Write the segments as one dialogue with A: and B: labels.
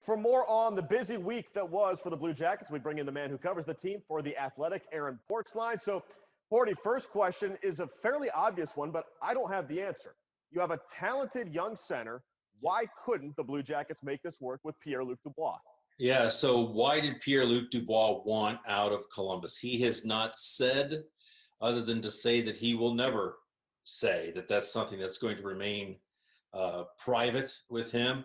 A: For more on the busy week that was for the Blue Jackets, we bring in the man who covers the team for The Athletic, Aaron Portzline. So, Porty, first question is a fairly obvious one, but I don't have the answer. You have a talented young center. Why couldn't the Blue Jackets make this work with PierreLuc Dubois?
B: Yeah, so why did PierreLuc Dubois want out of Columbus? He has not said, other than to say that he will never say that that's something that's going to remain private with him.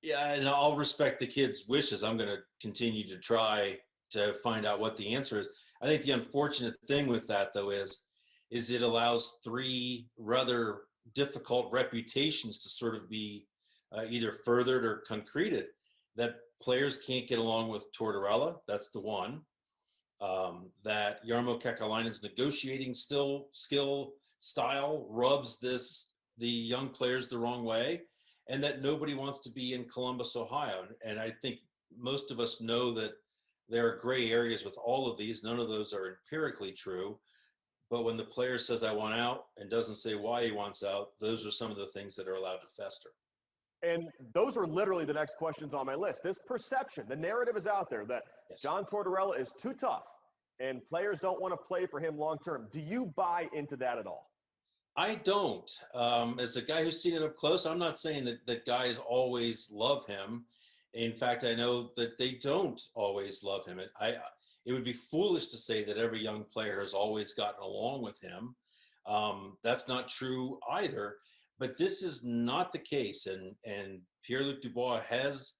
B: Yeah, and I'll respect the kid's wishes. I'm going to continue to try to find out what the answer is. I think the unfortunate thing with that, though, is it allows three rather difficult reputations to sort of be either furthered or concreted. That players can't get along with Tortorella. That's the one. That Jarmo Kekalainen's negotiating skill style rubs the young players the wrong way, and that nobody wants to be in Columbus, Ohio. And I think most of us know that there are gray areas with all of these. None of those are empirically true. But when the player says, I want out, and doesn't say why he wants out, those are some of the things that are allowed to fester.
A: And those are literally the next questions on my list. This perception, the narrative is out there that
B: Yes.
A: John Tortorella is too tough and players don't want to play for him long term. Do you buy into that at all?
B: I don't. As a guy who's seen it up close, I'm not saying that guys always love him. In fact, I know that they don't always love him. It would be foolish to say that every young player has always gotten along with him. That's not true either. But this is not the case, and PierreLuc Dubois has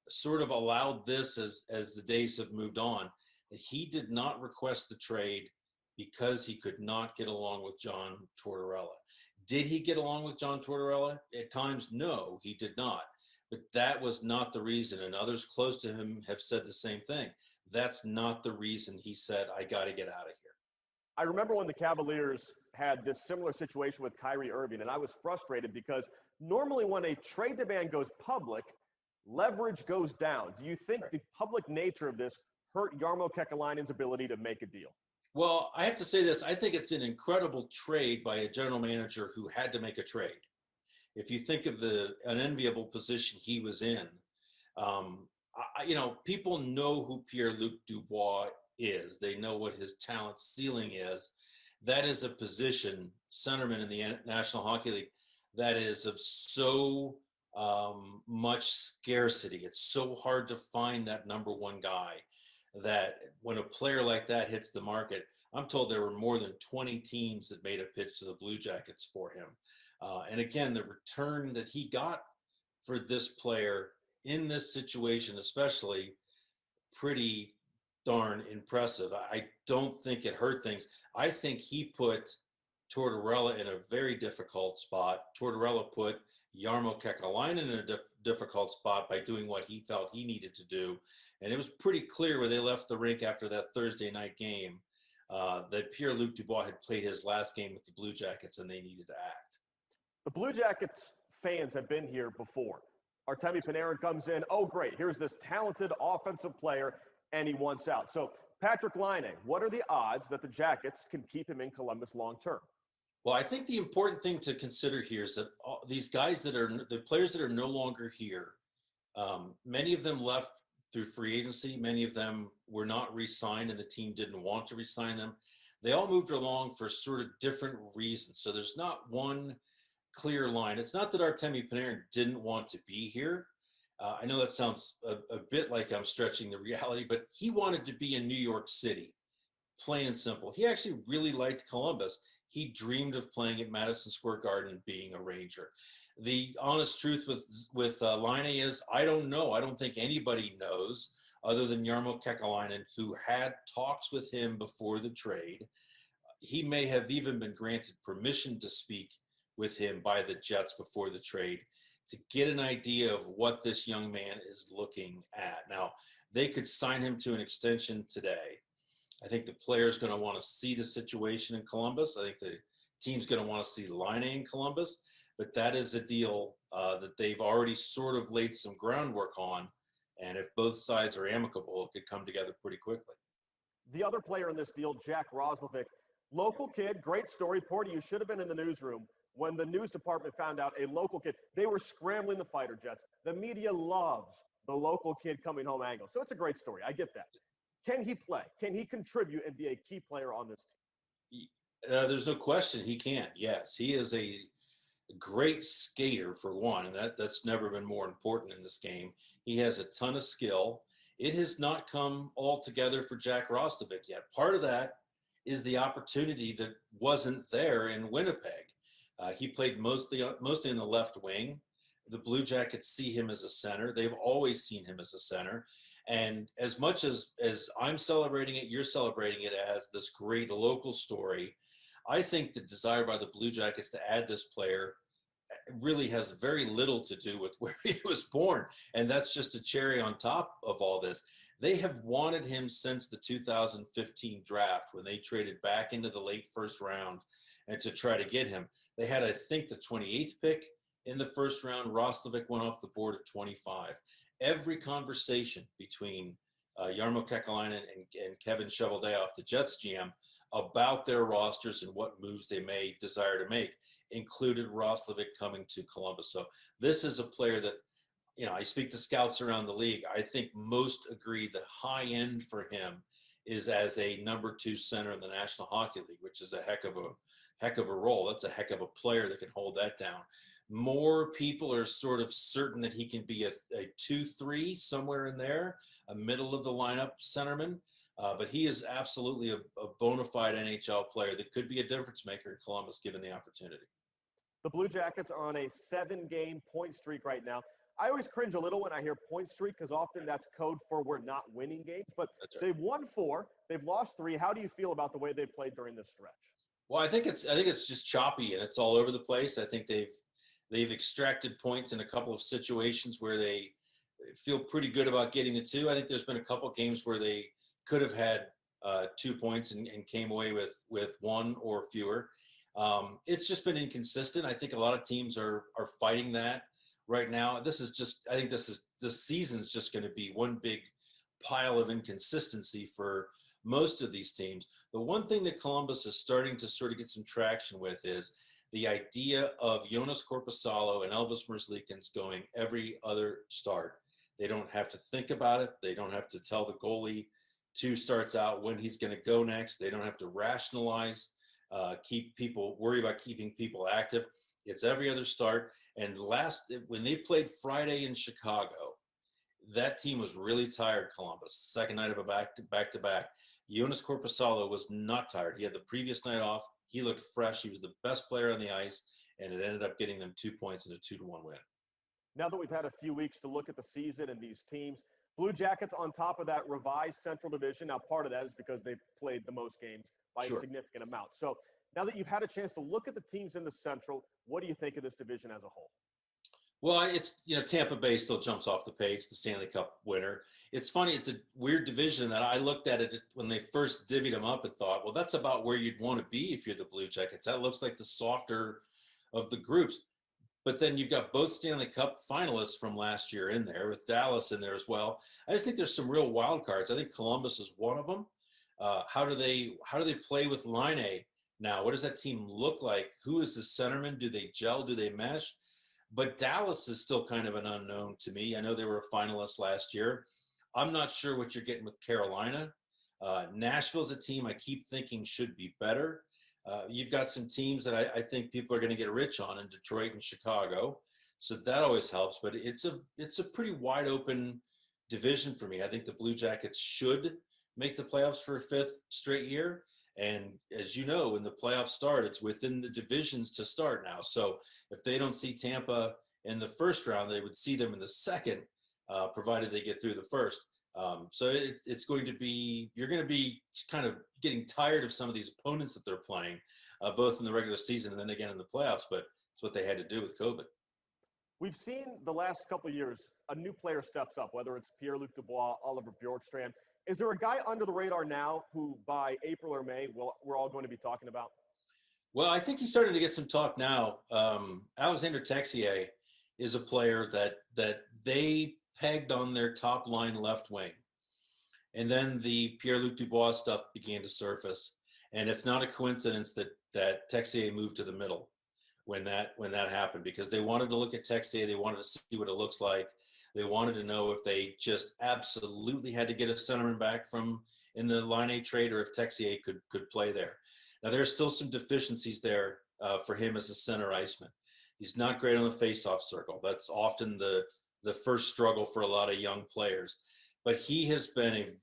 B: sort of allowed this as the days have moved on. That he did not request the trade because he could not get along with John Tortorella. Did he get along with John Tortorella? At times, no, he did not. But that was not the reason, and others close to him have said the same thing. That's not the reason he said, I got to get out of here.
A: I remember when the Cavaliers had this similar situation with Kyrie Irving, and I was frustrated because normally when a trade demand goes public, leverage goes down. Do you think the public nature of this hurt Jarmo Kekalainen's ability to make a deal?
B: Well, I have to say this. I think it's an incredible trade by a general manager who had to make a trade. If you think of the unenviable position he was in, people know who PierreLuc Dubois is. They know what his talent ceiling is. That is a position, centerman in the National Hockey League, that is of so much scarcity. It's so hard to find that number one guy that when a player like that hits the market, I'm told there were more than 20 teams that made a pitch to the Blue Jackets for him. And again, the return that he got for this player in this situation, especially, pretty darn impressive. I don't think it hurt things. I think he put Tortorella in a very difficult spot. Tortorella put Jarmo Kekalainen in a difficult spot by doing what he felt he needed to do. And it was pretty clear when they left the rink after that Thursday night game that PierreLuc Dubois had played his last game with the Blue Jackets and they needed to act.
A: The Blue Jackets fans have been here before. Artemi Panarin comes in, oh great, here's this talented offensive player, and he wants out. So Patrik Laine, what are the odds that the Jackets can keep him in Columbus long term?
B: Well, I think the important thing to consider here is that these guys the players that are no longer here, many of them left through free agency. Many of them were not re-signed and the team didn't want to re-sign them. They all moved along for sort of different reasons. So there's not one clear line. It's not that Artemi Panarin didn't want to be here. I know that sounds a bit like I'm stretching the reality, but he wanted to be in New York City, plain and simple. He actually really liked Columbus. He dreamed of playing at Madison Square Garden and being a Ranger. The honest truth with Laine is, I don't know. I don't think anybody knows other than Jarmo Kekalainen, who had talks with him before the trade. He may have even been granted permission to speak with him by the Jets before the trade to get an idea of what this young man is looking at. Now, they could sign him to an extension today. I think the player's going to want to see the situation in Columbus. I think the team's going to want to see Laine in Columbus, but that is a deal that they've already sort of laid some groundwork on. And if both sides are amicable, it could come together pretty quickly.
A: The other player in this deal, Jack Roslovic, local kid, great story. Porty, you should have been in the newsroom when the news department found out a local kid. They were scrambling the fighter jets. The media loves the local kid coming home angle. So it's a great story. I get that. Can he play? Can he contribute and be a key player on this team?
B: There's no question he can. Yes, he is a great skater for one, and that's never been more important in this game. He has a ton of skill. It has not come all together for Jack Roslovic yet. Part of that is the opportunity that wasn't there in Winnipeg. He played mostly in the left wing. The Blue Jackets see him as a center. They've always seen him as a center. And as much as I'm celebrating it, you're celebrating it as this great local story. I think the desire by the Blue Jackets to add this player really has very little to do with where he was born. And that's just a cherry on top of all this. They have wanted him since the 2015 draft when they traded back into the late first round and to try to get him. They had, I think, the 28th pick in the first round. Roslovic went off the board at 25. Every conversation between Jarmo Kekalainen and Kevin Cheveldayoff, the Jets GM, about their rosters and what moves they may desire to make included Roslovic coming to Columbus. So this is a player that, I speak to scouts around the league. I think most agree the high end for him is as a number 2 center in the National Hockey League, which is a heck of a role. That's a heck of a player that can hold that down. More people are sort of certain that he can be a 2-3 somewhere in there, a middle of the lineup centerman. But he is absolutely a bona fide NHL player that could be a difference maker in Columbus given the opportunity.
A: The Blue Jackets are on a 7-game point streak right now. I always cringe a little when I hear point streak because often that's code for we're not winning games. But
B: Right.
A: They've won 4, they've lost 3. How do you feel about the way they played during this stretch?
B: Well, I think it's just choppy and it's all over the place. I think they've extracted points in a couple of situations where they feel pretty good about getting the 2. I think there's been a couple of games where they could have had 2 points and came away with 1 or fewer. It's just been inconsistent. I think a lot of teams are fighting that right now. I think this season's just going to be one big pile of inconsistency for most of these teams. The one thing that Columbus is starting to sort of get some traction with is the idea of Jonas Korpisalo and Elvis Merzlikins going every other start. They don't have to think about it. They don't have to tell the goalie 2 starts out when he's going to go next. They don't have to rationalize, worry about keeping people active. It's every other start. And when they played Friday in Chicago, that team was really tired, Columbus. Second night of a back-to-back. Jonas Korpisalo was not tired. He had the previous night off. He looked fresh. He was the best player on the ice, and it ended up getting them 2 points in a 2-1 win.
A: Now that we've had a few weeks to look at the season and these teams, Blue Jackets on top of that revised Central Division. Now, part of that is because they've played the most games by
B: Sure.
A: a significant amount. So now that you've had a chance to look at the teams in the Central, what do you think of this division as a whole?
B: Well, it's, Tampa Bay still jumps off the page, the Stanley Cup winner. It's funny. It's a weird division that I looked at it when they first divvied them up and thought, well, that's about where you'd want to be if you're the Blue Jackets. That looks like the softer of the groups. But then you've got both Stanley Cup finalists from last year in there with Dallas in there as well. I just think there's some real wild cards. I think Columbus is one of them. How do they play with Laine now? What does that team look like? Who is the centerman? Do they gel? Do they mesh? But Dallas is still kind of an unknown to me. I know they were a finalist last year. I'm not sure what you're getting with Carolina. Nashville's a team I keep thinking should be better. You've got some teams that I think people are going to get rich on in Detroit and Chicago. So that always helps. But it's a pretty wide open division for me. I think the Blue Jackets should make the playoffs for a 5th straight year. And as you know, when the playoffs start, it's within the divisions to start now. So if they don't see Tampa in the first round, they would see them in the second, provided they get through the first. So it's going to be, you're going to be kind of getting tired of some of these opponents that they're playing, both in the regular season and then again in the playoffs, but it's what they had to do with COVID.
A: We've seen the last couple of years, a new player steps up, whether it's PierreLuc Dubois, Oliver Bjorkstrand. Is there a guy under the radar now who by April or May we're all going to be talking about?
B: Well, I think he's starting to get some talk now. Alexander Texier is a player that they pegged on their top line left wing. And then the PierreLuc Dubois stuff began to surface. And it's not a coincidence that Texier moved to the middle when that happened, because they wanted to look at Texier. They wanted to see what it looks like. They wanted to know if they just absolutely had to get a centerman back from in the Laine trade, or if Texier could play there. Now, there's still some deficiencies there for him as a center iceman. He's not great on the faceoff circle. That's often the first struggle for a lot of young players. But he's been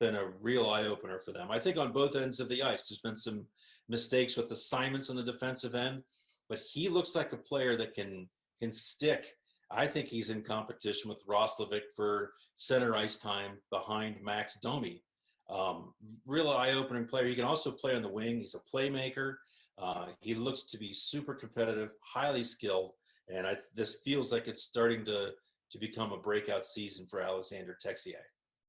B: a real eye opener for them. I think on both ends of the ice, there's been some mistakes with assignments on the defensive end, but he looks like a player that can stick. I think he's in competition with Roslovic for center ice time behind Max Domi. Real eye-opening player. He can also play on the wing. He's a playmaker. He looks to be super competitive, highly skilled, and this feels like it's starting to become a breakout season for Alexander Texier.